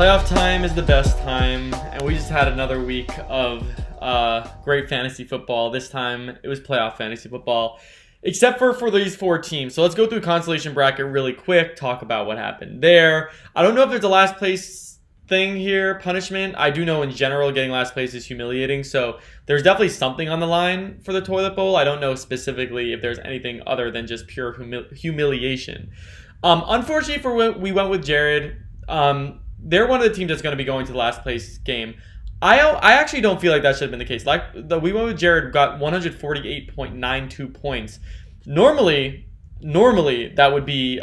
Playoff time is the best time, and we just had another week of great fantasy football. This time, it was playoff fantasy football, except for these four teams. So let's go through consolation bracket really quick, talk about what happened there. I don't know if there's a last place thing here, punishment. I do know in general getting last place is humiliating, so there's definitely something on the line for the toilet bowl. I don't know specifically if there's anything other than just pure humiliation. Unfortunately we went with Jared. They're one of the teams that's going to be going to the last place game. I actually don't feel like that should have been the case. We went with Jared, got 148.92 points. Normally that would be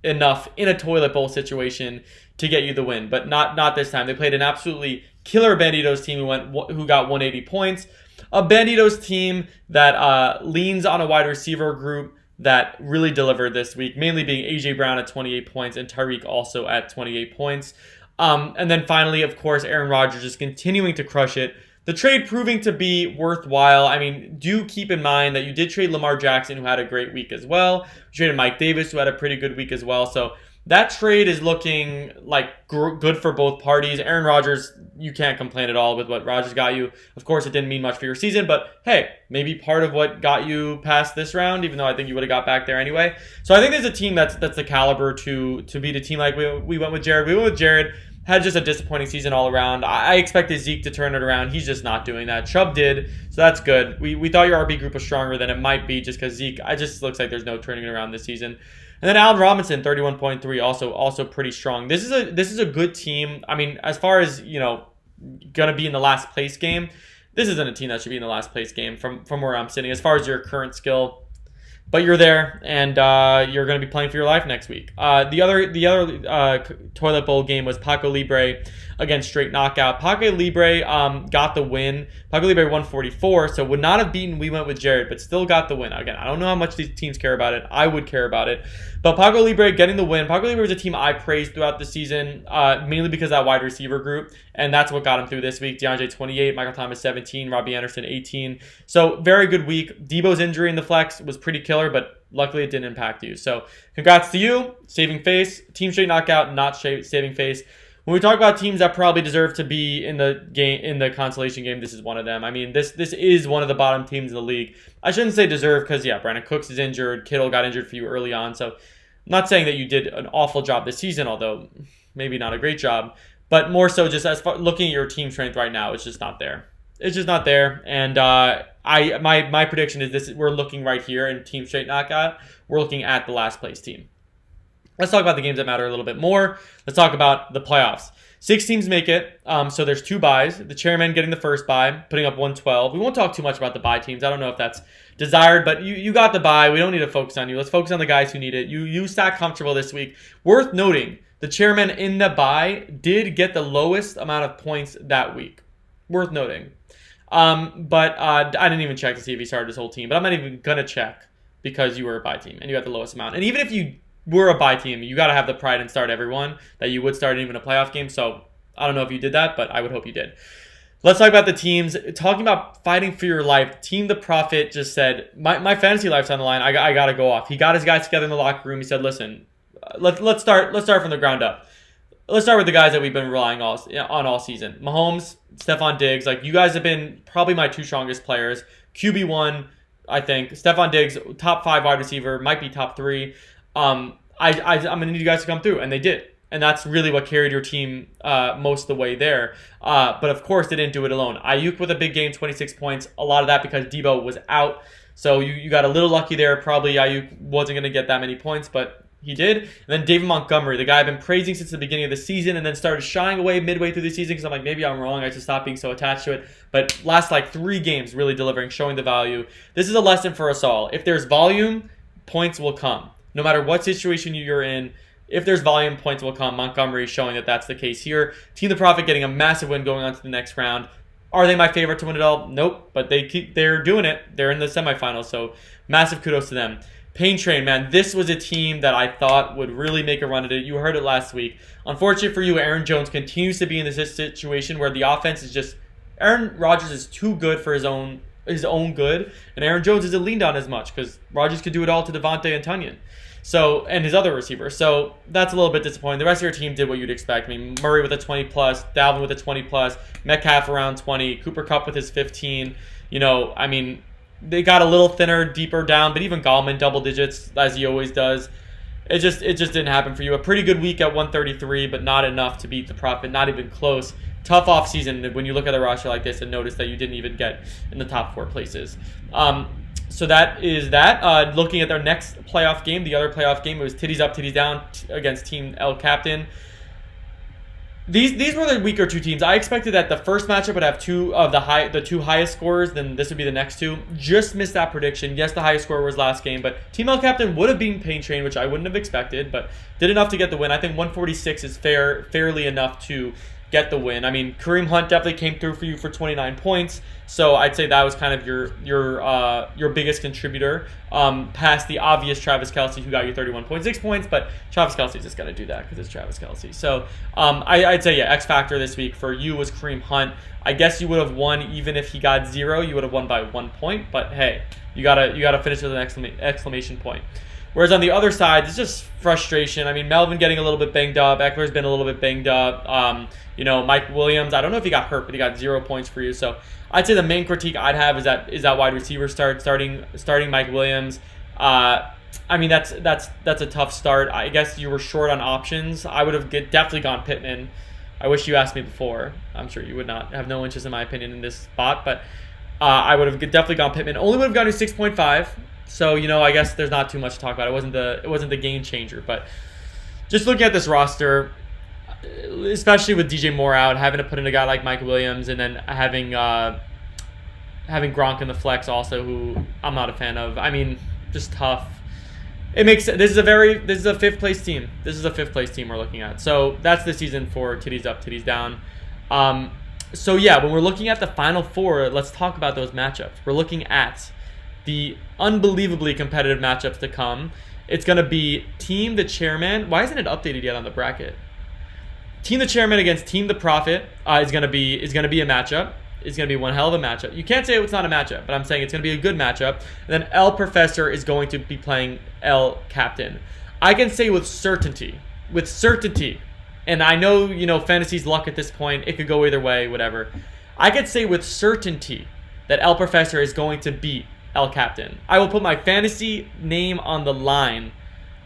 enough in a toilet bowl situation to get you the win, but not this time. They played an absolutely killer Banditos team who got 180 points. A Banditos team that leans on a wide receiver group that really delivered this week, mainly being A.J. Brown at 28 points and Tyreek also at 28 points. And then finally, of course, Aaron Rodgers just continuing to crush it. The trade proving to be worthwhile. I mean, do keep in mind that you did trade Lamar Jackson, who had a great week as well. You traded Mike Davis, who had a pretty good week as well. So that trade is looking like good for both parties. Aaron Rodgers, you can't complain at all with what Rodgers got you. Of course, it didn't mean much for your season, but hey, maybe part of what got you past this round, even though I think you would have got back there anyway. So I think there's a team that's the caliber to beat a team like we went with Jared. We went with Jared. Had just a disappointing season all around. I expected Zeke to turn it around. He's just not doing that. Chubb did, so that's good. We thought your RB group was stronger than it might be just because Zeke, it just looks like there's no turning it around this season. And then Allen Robinson, 31.3, also pretty strong. This is a good team. I mean, as far as, gonna be in the last place game, this isn't a team that should be in the last place game from where I'm sitting as far as your current skill. But you're there, and you're going to be playing for your life next week. The other toilet bowl game was Paco Libre against Straight Knockout. Paco Libre got the win. Paco Libre 144, so would not have beaten We Went with Jared, but still got the win. Again, I don't know how much these teams care about it. I would care about it. But Paco Libre getting the win. Paco Libre is a team I praised throughout the season, mainly because of that wide receiver group, and that's what got him through this week. DeAndre 28, Michael Thomas 17, Robbie Anderson 18. So very good week. Debo's injury in the flex was pretty killer, but luckily it didn't impact you. So congrats to you, saving face. Team Straight Knockout, not saving face. When we talk about teams that probably deserve to be in the game, in the consolation game, this is one of them. I mean, this is one of the bottom teams in the league. I shouldn't say deserve because, yeah, Brandon Cooks is injured. Kittle got injured for you early on. So I'm not saying that you did an awful job this season, although maybe not a great job. But more so just as far looking at your team strength right now, it's just not there. It's just not there. And my prediction is this: we're looking right here in Team Straight Knockout. We're looking at the last place team. Let's talk about the games that matter a little bit more. Let's talk about the playoffs. 6 teams make it, so there's 2 byes. The chairman getting the first bye, putting up 112. We won't talk too much about the bye teams. I don't know if that's desired, but you got the bye. We don't need to focus on you. Let's focus on the guys who need it. You sat comfortable this week. Worth noting, the chairman in the bye did get the lowest amount of points that week. Worth noting. But I didn't even check to see if he started his whole team, but I'm not even going to check because you were a bye team and you got the lowest amount. And even if you were a bye team, you got to have the pride and start everyone that you would start even a playoff game. So I don't know if you did that, but I would hope you did. Let's talk about the teams. Talking about fighting for your life, Team the Prophet just said, my fantasy life's on the line. I got to go off. He got his guys together in the locker room. He said, listen, let's start from the ground up. Let's start with the guys that we've been relying on all season. Mahomes, Stephon Diggs. Like, you guys have been probably my 2 strongest players. QB1, I think. Stephon Diggs, top 5 wide receiver, might be top 3. I'm going to need you guys to come through, and they did. And that's really what carried your team most of the way there. But, of course, they didn't do it alone. Ayuk with a big game, 26 points. A lot of that because Debo was out. So you got a little lucky there. Probably Ayuk wasn't going to get that many points, but he did. And then David Montgomery, the guy I've been praising since the beginning of the season and then started shying away midway through the season because I'm like, maybe I'm wrong. I just stopped being so attached to it. But last 3 games really delivering, showing the value. This is a lesson for us all. If there's volume, points will come. No matter what situation you're in, if there's volume, points will come. Montgomery showing that that's the case here. Team the Prophet getting a massive win going on to the next round. Are they my favorite to win it all? Nope. But they're doing it. They're in the semifinals. So massive kudos to them. Pain Train, man, this was a team that I thought would really make a run at it. You heard it last week. Unfortunately for you, Aaron Jones continues to be in this situation where the offense is just... Aaron Rodgers is too good for his own good, and Aaron Jones isn't leaned on as much because Rodgers could do it all to Devontae and Tunyon. So, and his other receiver. So that's a little bit disappointing. The rest of your team did what you'd expect. I mean, Murray with a 20 plus, Dalvin with a 20 plus, Metcalf around 20, Cooper Kupp with his 15. You know, I mean, they got a little thinner, deeper down, but even Gallman double digits as he always does. It just didn't happen for you. A pretty good week at 133, but not enough to beat the Prophet. Not even close. Tough offseason when you look at a roster like this and notice that you didn't even get in the top 4 places. So that is that. Looking at their next playoff game, the other playoff game, it was titties up, titties down against Team El Captain. These were the weaker 2 teams. I expected that the first matchup would have the 2 highest scorers, then this would be the next 2. Just missed that prediction. Yes, the highest scorer was last game, but Team El Captain would have beaten Pain Train, which I wouldn't have expected, but did enough to get the win. I think 146 is fairly enough to get the win. I mean, Kareem Hunt definitely came through for you for 29 points, so I'd say that was kind of your biggest contributor, past the obvious Travis Kelce, who got you 31.6 points, but Travis Kelce's just going to do that because it's Travis Kelce. So I'd say, yeah, X factor this week for you was Kareem Hunt. I guess you would have won even if he got 0. You would have won by 1 point, but hey, you gotta finish with an exclamation point. Whereas on the other side, it's just frustration. I mean, Melvin getting a little bit banged up. Eckler's been a little bit banged up. Mike Williams, I don't know if he got hurt, but he got 0 points for you. So I'd say the main critique I'd have is that wide receiver starting Mike Williams. I mean, that's a tough start. I guess you were short on options. I would have definitely gone Pittman. I wish you asked me before. I'm sure you would not have no interest in my opinion in this spot, but I would have definitely gone Pittman. Only would have gone to 6.5. So, I guess there's not too much to talk about. It wasn't the game changer, but just looking at this roster, especially with DJ Moore out, having to put in a guy like Mike Williams, and then having Gronk in the flex also, who I'm not a fan of. I mean, just tough. It makes this is a 5th place team. This is a 5th place team we're looking at. So that's the season for titties up, titties down. So yeah, when we're looking at the final 4, let's talk about those matchups. We're looking at the unbelievably competitive matchups to come. It's going to be Team the Chairman. Why isn't it updated yet on the bracket? Team the Chairman against Team the Prophet is going to be a matchup. It's going to be one hell of a matchup. You can't say it's not a matchup, but I'm saying it's going to be a good matchup. And then El Professor is going to be playing El Captain. I can say with certainty, and I know, fantasy's luck at this point. It could go either way, whatever. I could say with certainty that El Professor is going to beat El Captain. I will put my fantasy name on the line.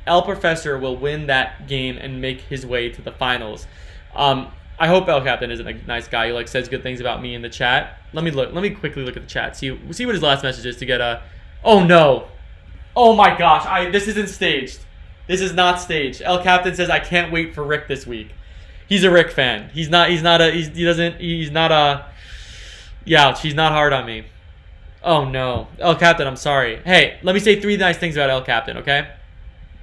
El Professor will win that game and make his way to the finals. I hope El Captain isn't a nice guy who says good things about me in the chat. Let me quickly look at the chat. See what his last message is to get a. Oh no! Oh my gosh! This isn't staged. This is not staged. El Captain says I can't wait for Rick this week. He's a Rick fan. He's not a. Yeah, she's not hard on me. Oh no, El Captain, I'm sorry. Hey, let me say 3 nice things about El Captain, okay?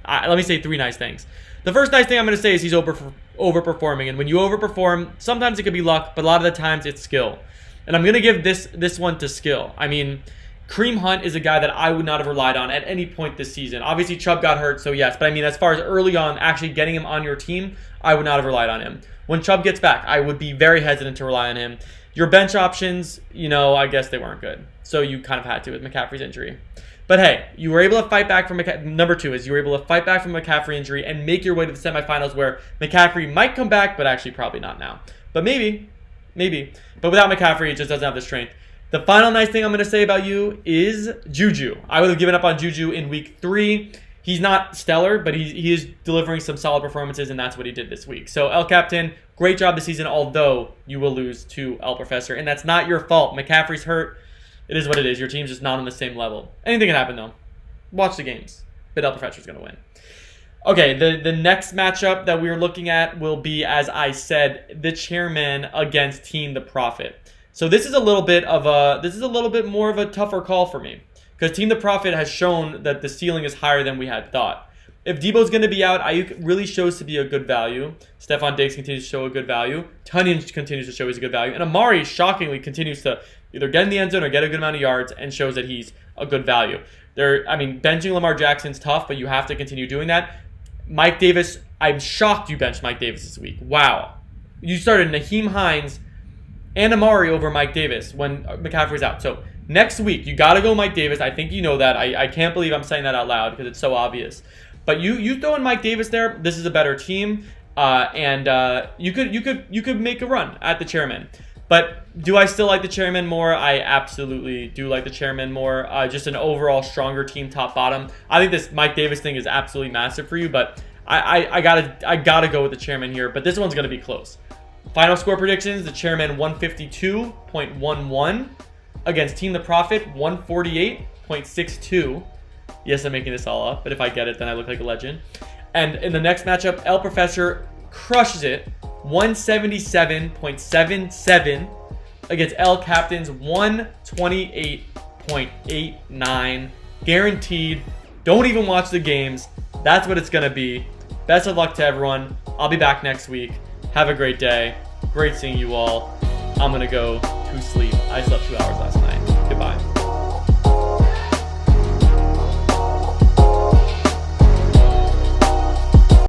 Let me say 3 nice things. The first nice thing I'm going to say is he's overperforming, and when you overperform, sometimes it could be luck, but a lot of the times it's skill. And I'm going to give this one to skill. I mean, Kareem Hunt is a guy that I would not have relied on at any point this season. Obviously, Chubb got hurt, so yes, but I mean, as far as early on, actually getting him on your team, I would not have relied on him. When Chubb gets back, I would be very hesitant to rely on him. Your bench options, I guess they weren't good. So you kind of had to with McCaffrey's injury. But hey, you were able to fight back from number 2 is you were able to fight back from McCaffrey injury and make your way to the semifinals where McCaffrey might come back, but actually probably not now. But maybe. But without McCaffrey, it just doesn't have the strength. The final nice thing I'm going to say about you is Juju. I would have given up on Juju in week 3. He's not stellar, but he is delivering some solid performances, and that's what he did this week. So El Captain, great job this season, although you will lose to El Professor, and that's not your fault. McCaffrey's hurt. It is what it is. Your team's just not on the same level. Anything can happen, though. Watch the games. But El Professor's going to win. Okay, the next matchup that we're looking at will be, as I said, the Chairman against Team the Prophet. So this is a little bit more of a tougher call for me. Because Team the Prophet has shown that the ceiling is higher than we had thought. If Debo's going to be out, Ayuk really shows to be a good value. Stephon Diggs continues to show a good value. Tunyon continues to show he's a good value. And Amari, shockingly, continues to either get in the end zone or get a good amount of yards and shows that he's a good value. Benching Lamar Jackson's tough, but you have to continue doing that. Mike Davis, I'm shocked you benched Mike Davis this week. Wow. You started Naheem Hines and Amari over Mike Davis when McCaffrey's out. So next week, you got to go Mike Davis. I think you know that. I can't believe I'm saying that out loud because it's so obvious. But you throw in Mike Davis there. This is a better team, and you could make a run at the chairman. But do I still like the chairman more? I absolutely do like the chairman more. Just an overall stronger team, top bottom. I think this Mike Davis thing is absolutely massive for you, but I gotta go with the chairman here. But this one's gonna be close. Final score predictions: the chairman 152.11 against Team the Prophet 148.62. Yes, I'm making this all up, but if I get it, then I look like a legend. And in the next matchup, El Professor crushes it 177.77 against El Captain's 128.89. Guaranteed. Don't even watch the games. That's what it's going to be. Best of luck to everyone. I'll be back next week. Have a great day. Great seeing you all. I'm going to go to sleep. I slept 2 hours last night. Goodbye.